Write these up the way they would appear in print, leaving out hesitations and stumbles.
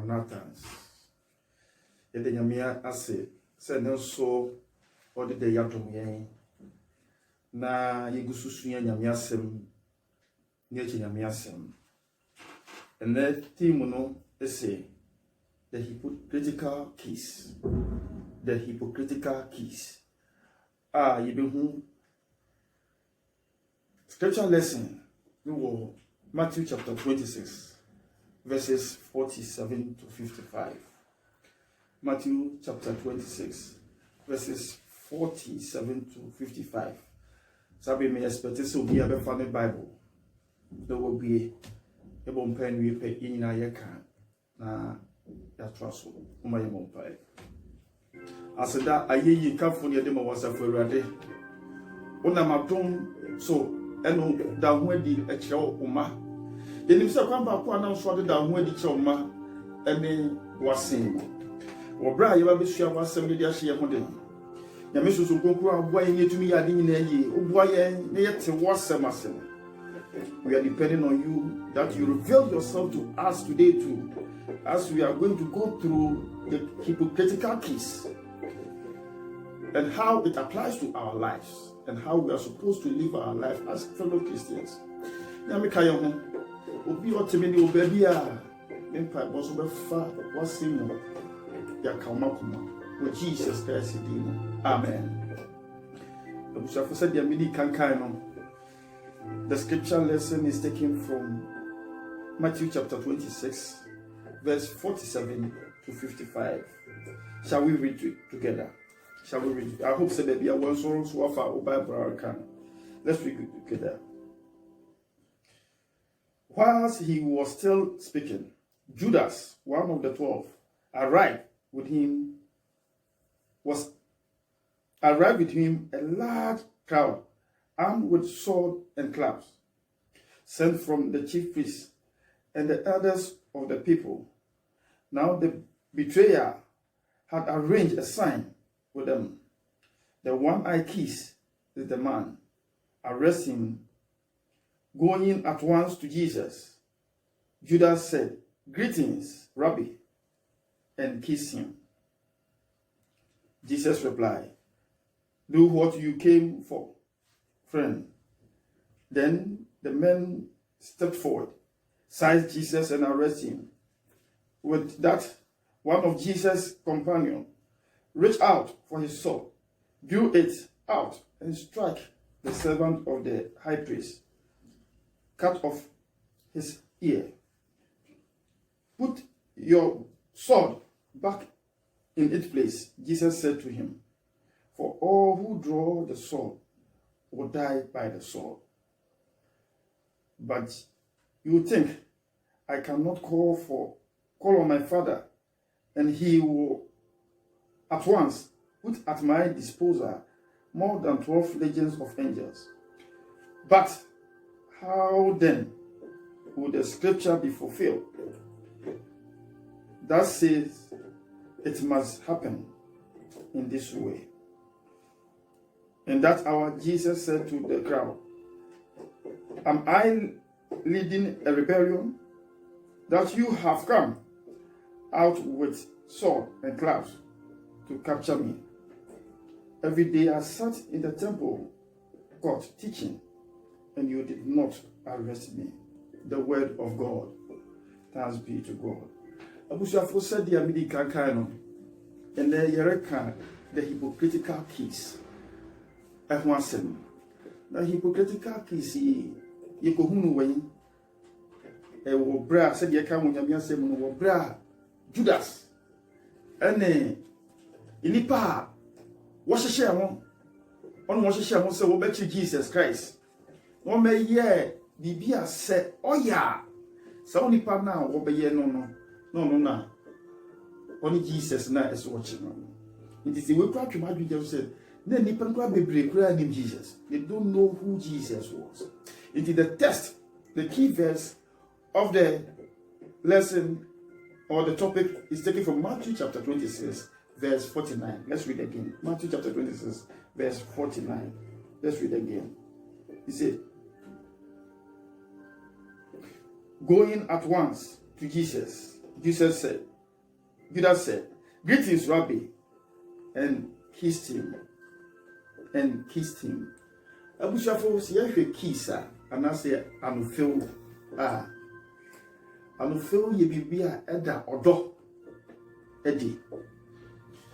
Maranatha. Yede nyamia ase se ne so ode de yadom yen na yegususu nya nyamia asem ne echi nyamia asem. And the theme no say the hypocritical keys. The hypocritical keys. Yebehu scripture lesson we will Matthew chapter 26 verses 47 to 55. Matthew chapter 26 verses 47 to 55. Sabi me expect to be a funny Bible. There will be a bomb pen we pay in a yaka na ya trust my mumpai. As that I ye California demo was a Ferrari. Ona matum so eno da ho di a chew uma. Yenim se kwamba kwa na so da ho di chew uma ene wasin. Obra ye ba besua wasem de ahye ho de. Nyame susu konkuru aboa ye tumi ya de nyina yi. Oboa ye ne yete wasem asem. We are depending on you that you reveal yourself to us today too, as we are going to go through the hypocritical keys and how it applies to our lives and how we are supposed to live our life as fellow Christians. Obi otemeni obebia empa boso befa wasimo ya kaumakuma with Jesus Christ in. Amen. Abushafo said ya mini kankan no. The scripture lesson is taken from Matthew chapter 26 verse 47 to 55. Shall we read it together? Shall we read it? I hope so that you are one soul so far Bible can. Let's read it together. Whilst he was still speaking, Judas, one of the 12, arrived with him a large crowd armed with sword and clubs, sent from the chief priests and the elders of the people. Now the betrayer had arranged a sign with them. The one-eyed kiss is the man. Arrest him. Going at once to Jesus, Judas said, "Greetings, Rabbi," and kissed him. Jesus replied, "Do what you came for, friend." Then the men stepped forward, seized Jesus and arrested him. With that, one of Jesus' companions reached out for his sword, drew it out, and struck the servant of the high priest, cut off his ear. "Put your sword back in its place," Jesus said to him, "for all who draw the sword will die by the sword. But you think I cannot call on my Father, and he will at once put at my disposal more than 12 legions of angels. But how then will the scripture be fulfilled that says it must happen in this way?" And that hour Jesus said to the crowd, "Am I leading a rebellion that you have come out with sword and clubs to capture me? Every day I sat in the temple court teaching, and you did not arrest me." The word of God. Thanks be to God. Abushafo said the amidi kankano, and the yereka the hypocritical keys. Ehwasem. The hypocritical keys ye kohunu wen. Wo bra said ye kan wonyame asem no wo bra Judas. Ene inipa wo hyehye ho. Ono wo hyehye ho se wo bechi Jesus Christ. No meye bibia se oya. Sa onipa na wo beye no na. Oni Jesus na is watching no. It is the way to adwuma just said, "Na nipa nkwa bebre kura nim Jesus." They don't know who Jesus was. It is the text, the key verse of the lesson or the topic is taken from Matthew chapter 26 verse 49. Let's read again. Matthew chapter 26 verse 49. Let's read again. He said, "Going at once to Jesus, Jesus said, Judas said, "Greetings, Rabbi," and kissed him. Abushafo si yehwe kisa anase anofew anofew ye bibia eda odo edi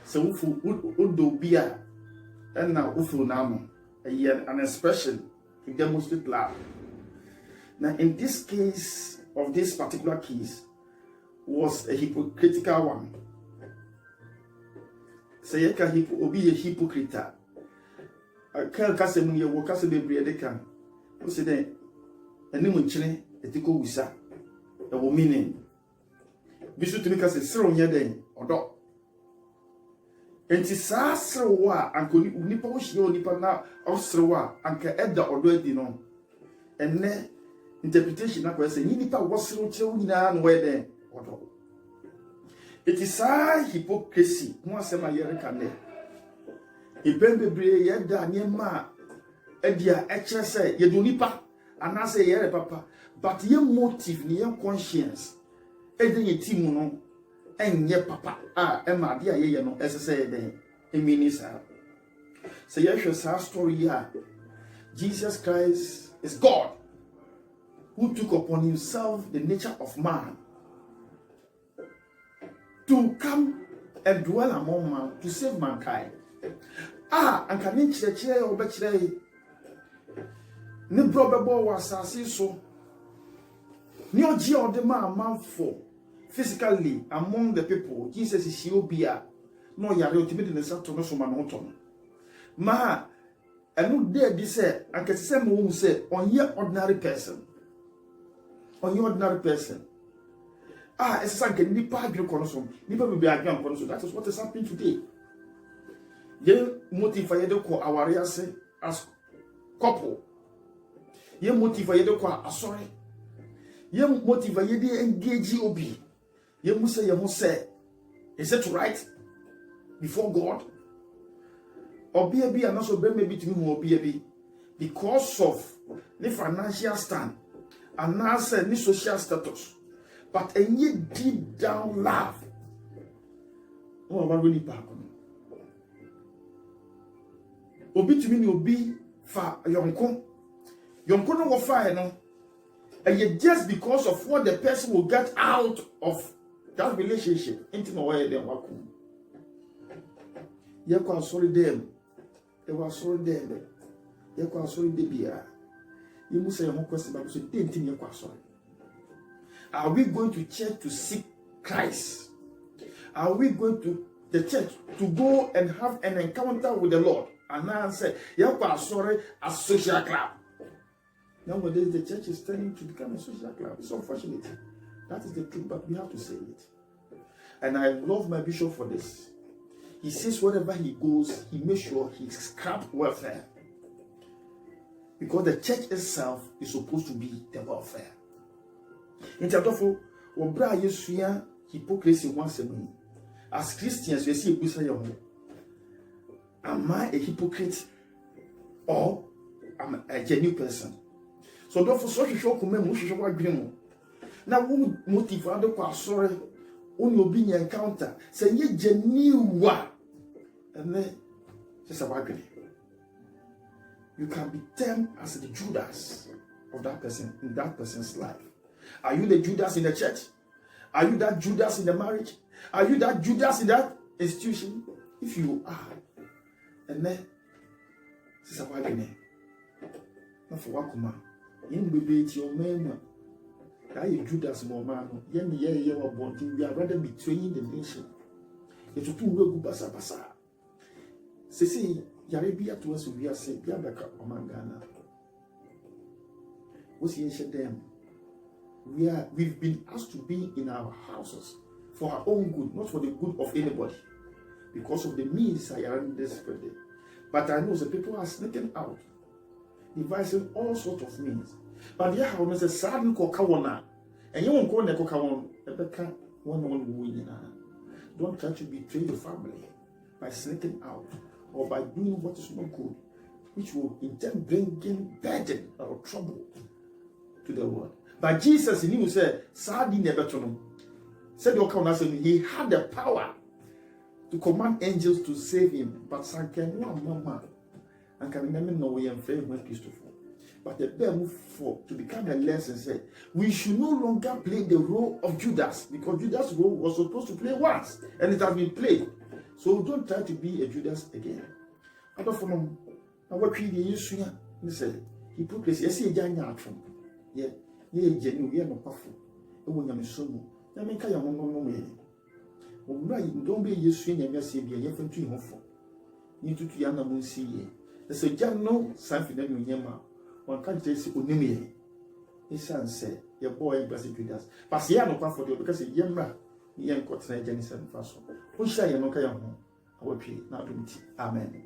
se wufu odo bia na wufu na mo an expression to demonstrate love. Now in this case of this particular kiss was a hypocritical one. Say yeka obi a hypocrite. Aka kasem ye wo kase bebre de kan. O se den anim nkyene etiko wusa. E wo meaning. Bisu tumi kase sero nye den odo. Enti saa sero a anko nipa wo hye nipa na osero a anka eda odo adi no. Enne interpretation na ko se nipa wo sero kire nyina no we den odo. It is a hypocrisy. Mo asema yere kane. Ibembebre yeda nyema edia eche say ye do nipa anase yere papa but ye motive ni ye conscience eden ye timu no enye papa ema de ye no esese eden emini sa. Say ye hwe sa story here. Jesus Christ is God who took upon himself the nature of man to come and dwell among man to save mankind. Anka ni chire obechire ni brobebo wasase so ni oji odema amanfo physically among the people. Jesus is obia no yare otimi de sato no so ma no to ma enu de bi se anka se mo say onye ordinary person it's like a nipa adwene kono so nipa be adwene kono so. That is what is happening today. Ye motive ye de ko aware ase as couple. Ye motive ye de ko asore. Ye motive ye de engage obi. Ye mu say ye ho say is it right before God? Obi abi anaso be me bitimi ho obi abi because of the financial stand and now say the social status. But a deep down love. Oh, what really back on? Obi to me, obi fa yonko. Yonko no go fire no. And yet just because of what the person will get out of that relationship, into no way them wakum. Yako sorry them. They were sorry them. Yako sorry debia. You must say your question, but you didn't think yako sorry. Are we going to church to seek Christ? Are we going to the church to go and have an encounter with the Lord? And now I say, yeah, sorry, a social club. Nowadays, the church is turning to become a social club. It's unfortunate. That is the truth, but we have to say it. And I love my bishop for this. He says wherever he goes, he makes sure he scraps welfare. Because the church itself is supposed to be the welfare. In Tadofo, Obra Yesuya hypocrisy once a minute. As Christians, we see a Busa. Am I a hypocrite or am I a genuine person? So, therefore, so you show come and show what green. Now, who motive other sorry, only being encounter, say ye genuine, and then just a bargain. You can be termed as the Judas of that person in that person's life. Are you the Judas in the church? Are you that Judas in the marriage? Are you that Judas in that institution? If you are, and then Sister Wagner, not for Wakuma, you will be your man. Are you Judas more man? Yen ye were wanting, we are rather betraying the nation. It will do good basa basa. Say, Yarabia to us, we are saying, Yabaka Omangana. What's the ancient them? We've been asked to be in our houses for our own good, not for the good of anybody, because of the means I am desperately. But I know the people are sneaking out, devising all sorts of means. But yeah, how Mr. Sadden Kokawana, and you won't go to Kokawan, one. Don't try to betray your family by sneaking out or by doing what is not good, which will in turn bring in burden or trouble to the world. But Jesus in him said, Sadi never to know. Said he had the power to command angels to save him, but Sanken mama and can remember no way and fail when Christopher. But the Bible for to become a lesson said we should no longer play the role of Judas, because Judas' role was supposed to play once and it has been played. So don't try to be a Judas again. I don't know what he said. Hypocrisy, yes, he done that from. Yeah, genuine, yeah, no powerful. It will be so. I mean, don't be used to your messy, be a different dream of. You to Yana Moon see. There's a young no something that you yammer. One can't just see Unimi. His son said, your boy and Blessed Judas. But see, I no comfort because a yammer, young cotton, Jenny San Faso. Who say you no kayamo? I will pay now. Amen.